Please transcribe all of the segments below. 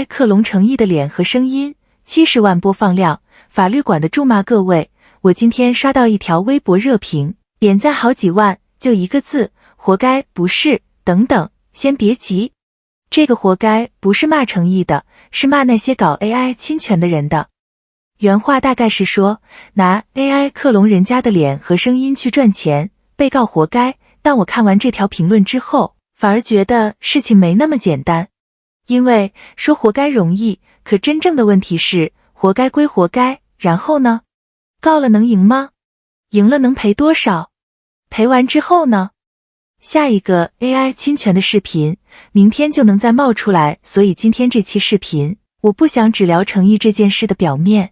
克隆诚意的脸和声音，70万播放量，法律管得住吗？各位，我今天刷到一条微博热评，点赞好几万，就一个字，活该，不是，等等，先别急。这个活该不是骂诚意的，是骂那些搞 AI 侵权的人的。原话大概是说，拿 AI 克隆人家的脸和声音去赚钱，被告活该。但我看完这条评论之后，反而觉得事情没那么简单。因为说活该容易，可真正的问题是，活该归活该，然后呢？告了能赢吗？赢了能赔多少？赔完之后呢？下一个 AI 侵权的视频，明天就能再冒出来，所以今天这期视频，我不想只聊诚意这件事的表面，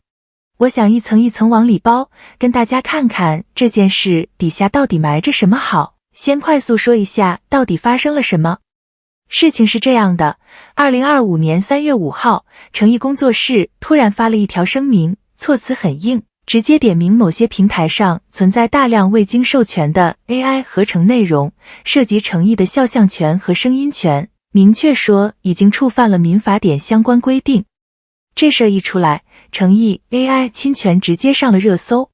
我想一层一层往里包，跟大家看看这件事底下到底埋着什么好。先快速说一下到底发生了什么。事情是这样的，2025年3月5号，诚意工作室突然发了一条声明，措辞很硬，直接点名某些平台上存在大量未经授权的 AI 合成内容，涉及诚意的肖像权和声音权，明确说已经触犯了民法典相关规定。这事儿一出来，诚意 AI 侵权直接上了热搜，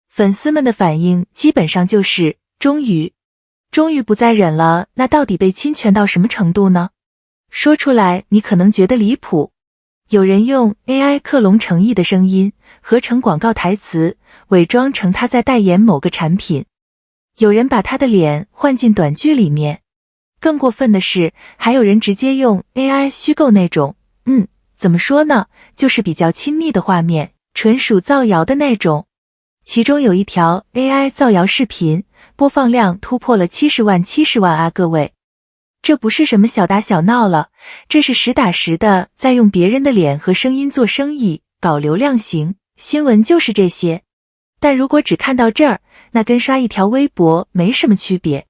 粉丝们的反应基本上就是终于不再忍了，那到底被侵权到什么程度呢？说出来你可能觉得离谱，有人用 AI 克隆诚意的声音，合成广告台词，伪装成他在代言某个产品，有人把他的脸换进短剧里面，更过分的是，还有人直接用 AI 虚构那种，怎么说呢，就是比较亲密的画面，纯属造谣的那种。其中有一条 AI 造谣视频，播放量突破了70万啊！各位，这不是什么小打小闹了，这是实打实的在用别人的脸和声音做生意，搞流量型，新闻就是这些。但如果只看到这儿，那跟刷一条微博没什么区别。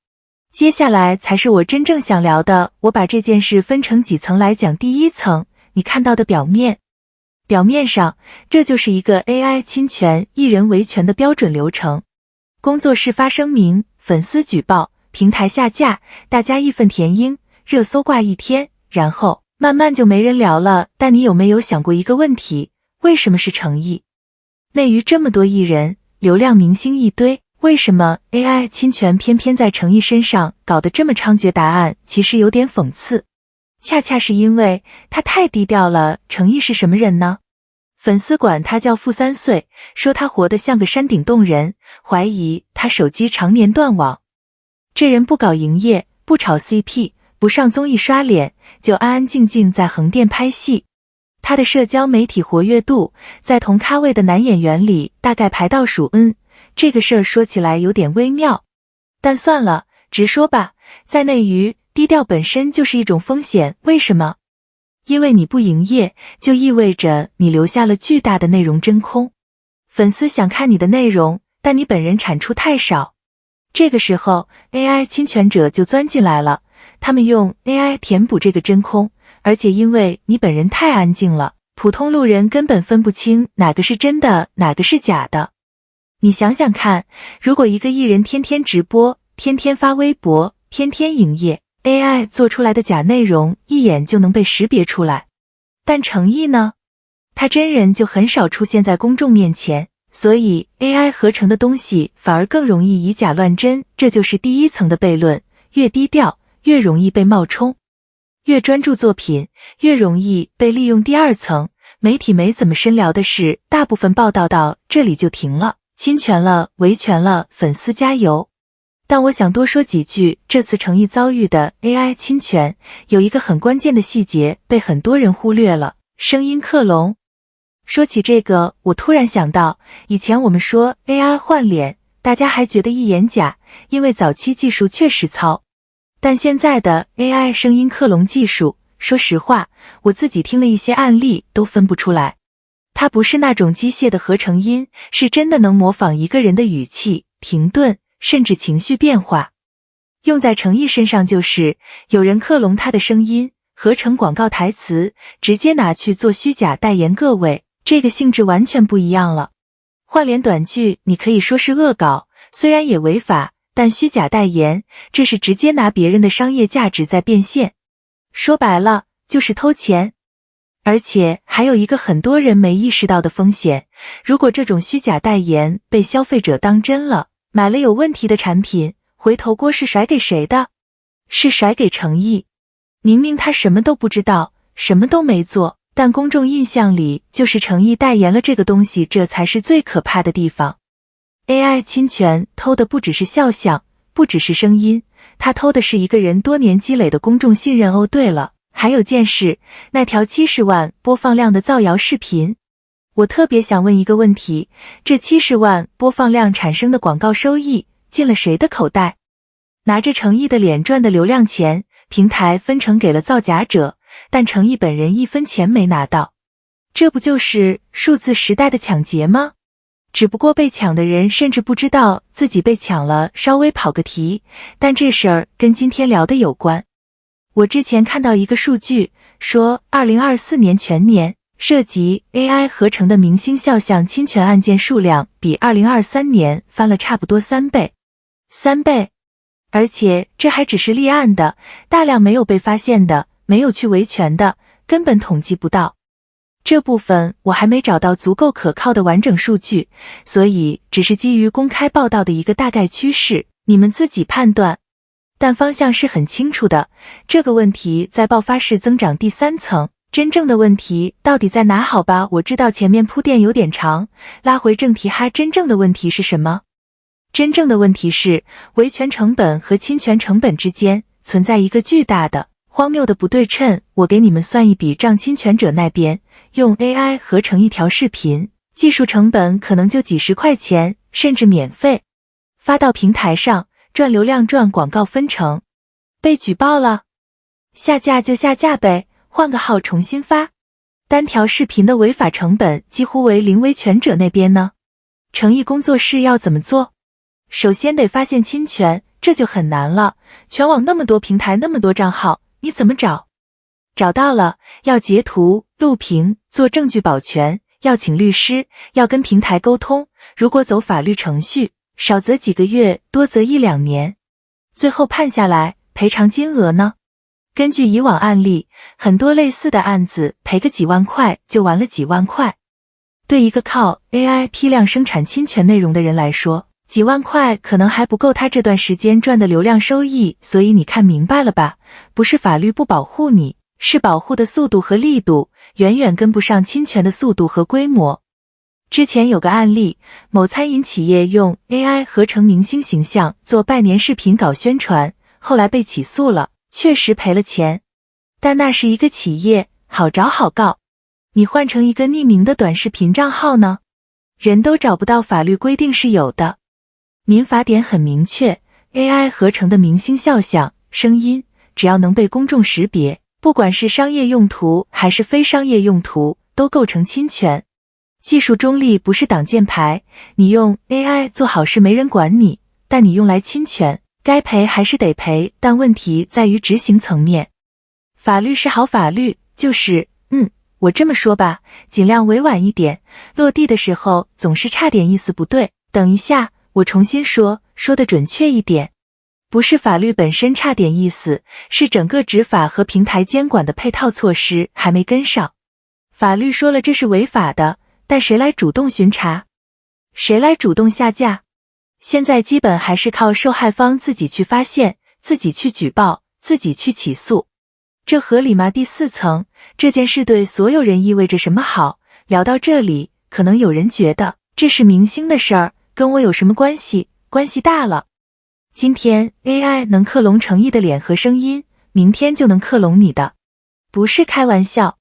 接下来才是我真正想聊的，我把这件事分成几层来讲。第一层，你看到的表面上，这就是一个 AI 侵权、一人维权的标准流程。工作室发声明，粉丝举报，平台下架，大家义愤填膺，热搜挂一天，然后慢慢就没人聊了。但你有没有想过一个问题，为什么是诚意？内娱这么多艺人，流量明星一堆，为什么 AI 侵权偏偏在诚意身上搞得这么猖獗？答案其实有点讽刺，恰恰是因为他太低调了。诚意是什么人呢？粉丝管他叫富3岁，说他活得像个山顶洞人，怀疑他手机常年断网。这人不搞营业，不炒 CP， 不上综艺刷脸，就安安静静在横店拍戏。他的社交媒体活跃度在同咖位的男演员里大概排倒数。这个事儿说起来有点微妙，但算了，直说吧，在内娱，低调本身就是一种风险。为什么？因为你不营业，就意味着你留下了巨大的内容真空。粉丝想看你的内容，但你本人产出太少。这个时候 AI 侵权者就钻进来了，他们用 AI 填补这个真空，而且因为你本人太安静了，普通路人根本分不清哪个是真的，哪个是假的。你想想看，如果一个艺人天天直播，天天发微博，天天营业， AI 做出来的假内容一眼就能被识别出来。但诚意呢？他真人就很少出现在公众面前，所以 AI 合成的东西反而更容易以假乱真。这就是第一层的悖论，越低调越容易被冒充，越专注作品越容易被利用。第二层，媒体没怎么深聊的是，大部分报道到这里就停了，侵权了，维权了，粉丝加油。但我想多说几句，这次诚意遭遇的 AI 侵权，有一个很关键的细节被很多人忽略了，声音克隆。说起这个，我突然想到，以前我们说 AI 换脸，大家还觉得一眼假，因为早期技术确实糙。但现在的 AI 声音克隆技术，说实话，我自己听了一些案例都分不出来。它不是那种机械的合成音，是真的能模仿一个人的语气、停顿，甚至情绪变化。用在诚意身上就是有人克隆他的声音，合成广告台词，直接拿去做虚假代言。各位，这个性质完全不一样了。换脸短剧你可以说是恶搞，虽然也违法，但虚假代言，这是直接拿别人的商业价值在变现。说白了，就是偷钱。而且还有一个很多人没意识到的风险，如果这种虚假代言被消费者当真了，买了有问题的产品，回头锅是甩给谁的？是甩给程毅。明明他什么都不知道，什么都没做，但公众印象里就是程毅代言了这个东西，这才是最可怕的地方。AI 侵权偷的不只是肖像，不只是声音，他偷的是一个人多年积累的公众信任。哦，对了，还有件事，那条70万播放量的造谣视频，我特别想问一个问题，这70万播放量产生的广告收益进了谁的口袋？拿着程毅的脸赚的流量钱，平台分成给了造假者，但程毅本人1分钱没拿到，这不就是数字时代的抢劫吗？只不过被抢的人甚至不知道自己被抢了，稍微跑个题，但这事儿跟今天聊的有关。我之前看到一个数据，说2024年全年涉及 AI 合成的明星肖像侵权案件数量比2023年翻了差不多3倍。3倍！而且这还只是立案的，大量没有被发现的，没有去维权的，根本统计不到。这部分我还没找到足够可靠的完整数据，所以只是基于公开报道的一个大概趋势，你们自己判断。但方向是很清楚的，这个问题在爆发式增长第3层，真正的问题到底在哪？好吧，我知道前面铺垫有点长，拉回正题哈，真正的问题是什么？真正的问题是，维权成本和侵权成本之间存在一个巨大的、荒谬的不对称。我给你们算一笔账，侵权者那边用 AI 合成一条视频，技术成本可能就几十块钱，甚至免费，发到平台上，赚流量赚广告分成。被举报了，下架就下架呗，换个号重新发。单条视频的违法成本几乎为零，维权者那边呢？程毅工作室要怎么做？首先得发现侵权，这就很难了。全网那么多平台，那么多账号，你怎么找？找到了，要截图、录屏，做证据保全，要请律师，要跟平台沟通。如果走法律程序，少则几个月，多则1-2年。最后判下来，赔偿金额呢？根据以往案例，很多类似的案子赔个几万块就完了，几万块。对一个靠 AI 批量生产侵权内容的人来说，几万块可能还不够他这段时间赚的流量收益。所以你看明白了吧？不是法律不保护你，是保护的速度和力度远远跟不上侵权的速度和规模。之前有个案例，某餐饮企业用 AI 合成明星形象做拜年视频搞宣传，后来被起诉了，确实赔了钱。但那是一个企业，好找好告。你换成一个匿名的短视频账号呢？人都找不到，法律规定是有的。民法典很明确， AI 合成的明星肖像、声音，只要能被公众识别，不管是商业用途还是非商业用途，都构成侵权。技术中立不是挡箭牌，你用 AI 做好事没人管你，但你用来侵权，该赔还是得赔，但问题在于执行层面。法律是好法律，就是我这么说吧，尽量委婉一点，落地的时候总是差点意思不对。等一下，我重新说得准确一点。不是法律本身差点意思，是整个执法和平台监管的配套措施还没跟上。法律说了这是违法的，但谁来主动巡查？谁来主动下架？现在基本还是靠受害方自己去发现，自己去举报，自己去起诉。这合理吗？第4层，这件事对所有人意味着什么好？聊到这里，可能有人觉得这是明星的事儿，跟我有什么关系？关系大了。今天 AI 能克隆程毅的脸和声音，明天就能克隆你的，不是开玩笑。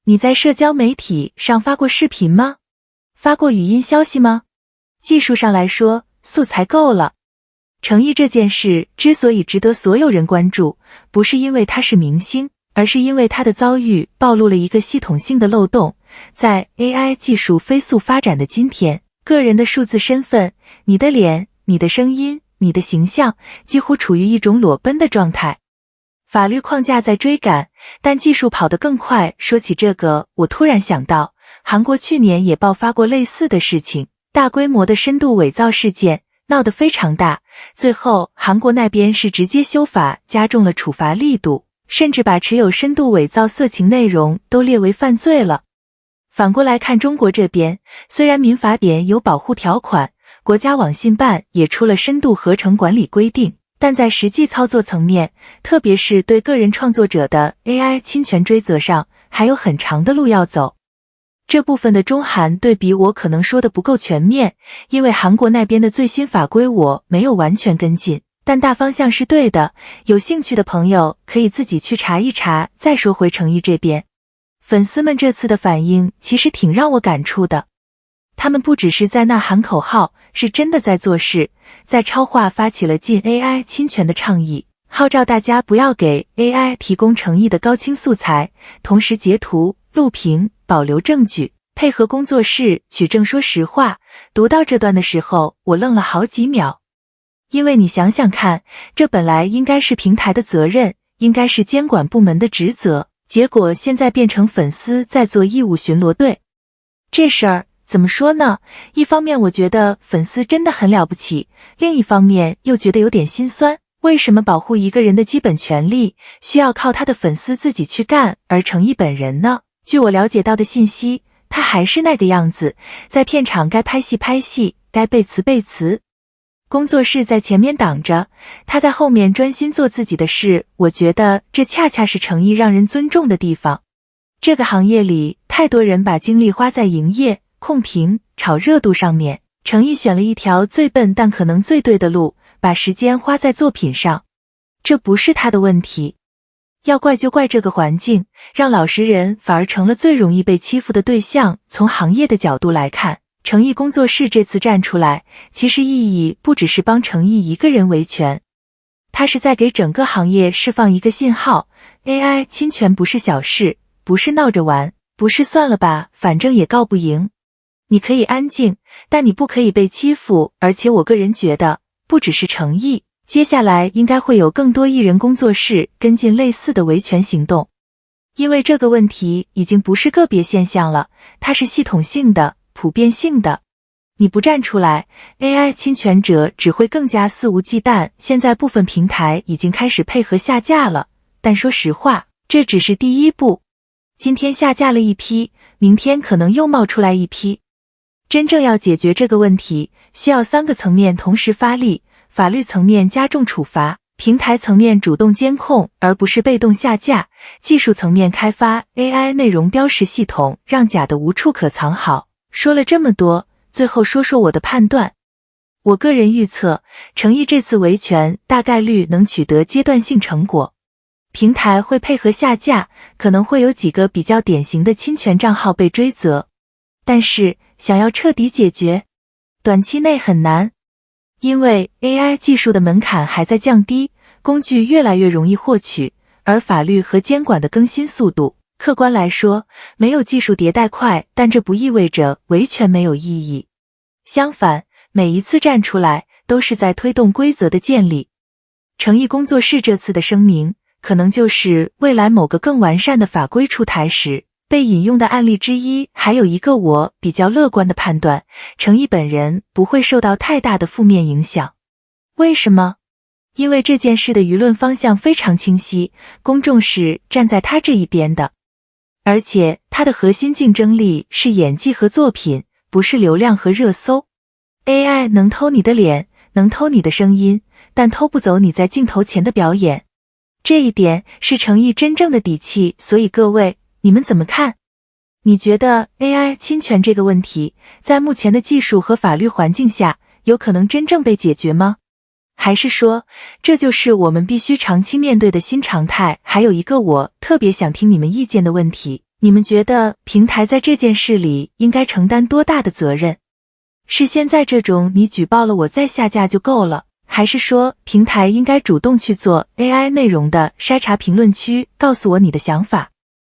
你在社交媒体上发过视频吗？发过语音消息吗？技术上来说，素材够了。程毅这件事之所以值得所有人关注，不是因为他是明星，而是因为他的遭遇暴露了一个系统性的漏洞。在 AI 技术飞速发展的今天，个人的数字身份，你的脸、你的声音、你的形象，几乎处于一种裸奔的状态。法律框架在追赶，但技术跑得更快。说起这个，我突然想到，韩国去年也爆发过类似的事情，大规模的深度伪造事件，闹得非常大。最后韩国那边是直接修法，加重了处罚力度，甚至把持有深度伪造色情内容都列为犯罪了。反过来看中国这边，虽然民法典有保护条款，国家网信办也出了深度合成管理规定，但在实际操作层面，特别是对个人创作者的 AI 侵权追责上，还有很长的路要走。这部分的中韩对比我可能说的不够全面，因为韩国那边的最新法规我没有完全跟进，但大方向是对的，有兴趣的朋友可以自己去查一查。再说回诚毅这边，粉丝们这次的反应其实挺让我感触的，他们不只是在那喊口号，是真的在做事，在超话发起了禁 AI 侵权的倡议，号召大家不要给 AI 提供诚意的高清素材，同时截图、录屏，保留证据，配合工作室取证说实话。读到这段的时候，我愣了好几秒。因为你想想看，这本来应该是平台的责任，应该是监管部门的职责，结果现在变成粉丝在做义务巡逻队。这事儿怎么说呢？一方面我觉得粉丝真的很了不起，另一方面又觉得有点心酸。为什么保护一个人的基本权利需要靠他的粉丝自己去干，而诚毅本人呢？据我了解到的信息，他还是那个样子，在片场该拍戏拍戏，该背词背词。工作室在前面挡着，他在后面专心做自己的事，我觉得这恰恰是诚毅让人尊重的地方。这个行业里太多人把精力花在营业、控评、炒热度上面，诚毅选了一条最笨但可能最对的路，把时间花在作品上。这不是他的问题，要怪就怪这个环境，让老实人反而成了最容易被欺负的对象。从行业的角度来看，诚毅工作室这次站出来，其实意义不只是帮诚毅一个人维权，他是在给整个行业释放一个信号， AI 侵权不是小事，不是闹着玩，不是算了吧，反正也告不赢。你可以安静，但你不可以被欺负。而且我个人觉得，不只是诚毅，接下来应该会有更多艺人工作室跟进类似的维权行动，因为这个问题已经不是个别现象了，它是系统性的、普遍性的。你不站出来， AI 侵权者只会更加肆无忌惮。现在部分平台已经开始配合下架了，但说实话，这只是第一步。今天下架了一批，明天可能又冒出来一批。真正要解决这个问题，需要3个层面同时发力：法律层面加重处罚，平台层面主动监控而不是被动下架，技术层面开发 AI 内容标识系统，让假的无处可藏。好，说了这么多，最后说说我的判断。我个人预测，诚毅这次维权大概率能取得阶段性成果，平台会配合下架，可能会有几个比较典型的侵权账号被追责，但是想要彻底解决，短期内很难，因为 AI 技术的门槛还在降低，工具越来越容易获取，而法律和监管的更新速度，客观来说，没有技术迭代快，但这不意味着维权没有意义。相反，每一次站出来，都是在推动规则的建立。诚毅工作室这次的声明，可能就是未来某个更完善的法规出台时被引用的案例之一。还有一个我比较乐观的判断，诚毅本人不会受到太大的负面影响。为什么？因为这件事的舆论方向非常清晰，公众是站在他这一边的，而且他的核心竞争力是演技和作品，不是流量和热搜。AI 能偷你的脸，能偷你的声音，但偷不走你在镜头前的表演。这一点是诚毅真正的底气。所以各位，你们怎么看？你觉得 AI 侵权这个问题，在目前的技术和法律环境下，有可能真正被解决吗？还是说，这就是我们必须长期面对的新常态？还有一个我特别想听你们意见的问题，你们觉得平台在这件事里应该承担多大的责任？是现在这种你举报了我再下架就够了，还是说平台应该主动去做 AI 内容的筛查？评论区告诉我你的想法。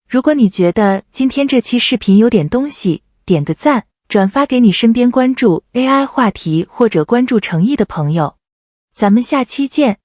如果你觉得今天这期视频有点东西，点个赞，转发给你身边关注 AI 话题或者关注诚毅的朋友。咱们下期见。